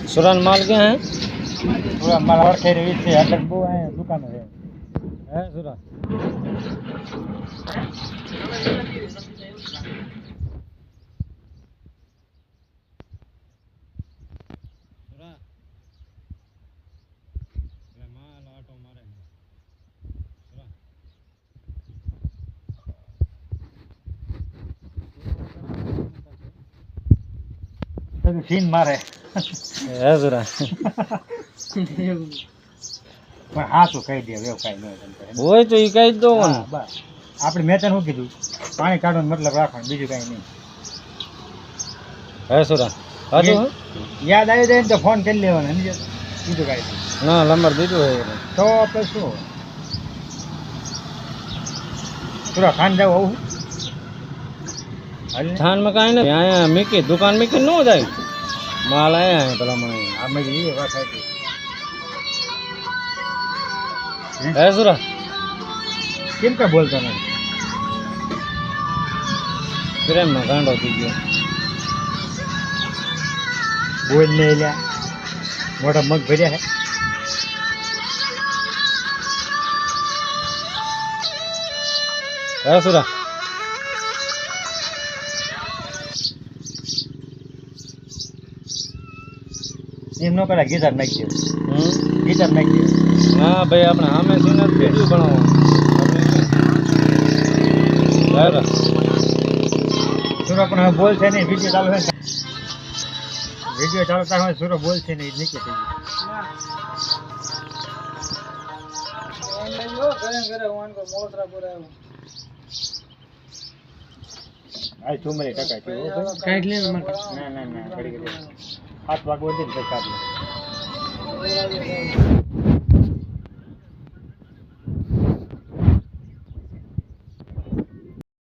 सुरान माल क्या है? पूरा माल और खेर से अटक वो है दुकान है सुरा माल ऑटो मारे सीन मारे है सुरा પણ હા તો કહી દે એવું કાંઈ ન હોય તો એ કહી જ દો ને બસ આપણે મેં તને શું કીધું પાણી કાઢવાનો મતલબ રાખવાનું બીજું કાંઈ નહીં હે સુરા હાજુ યાદ આવી જાય ને તો ફોન કરી લેવાનો સમજ્યો બીજું કાંઈ નહીં ના નંબર દીધું હે તો આપણે શું થોડા ખાન જાવ આવું थान में कहीं नहीं आया मिकी दुकान मिकी न हो जाए माल आया है भला मैं અમે એ વાત હતી है सुरा કેમ કા બોલતો નહીં प्रेम में गांडो थी गयो બોલ ને લ્યા મોટા મગ ભર્યા है सुरा એમ નો કરા ગીતાર નાખી દે ગીતાર નાખી દે हाँ भाई अपने हमें सीना वीडियो बनाओ સુરો પણ હવે બોલ છે નહીં વિડીયો ચાલુ છે વિડીયો ચાલુ થાય સુરો બોલ છે નહીં નીચે થઈ ગયું આ ચુમરી ટકા છે કાઢ લે ના ના ના કરી 7 વાગે વધે ને કાઢ લે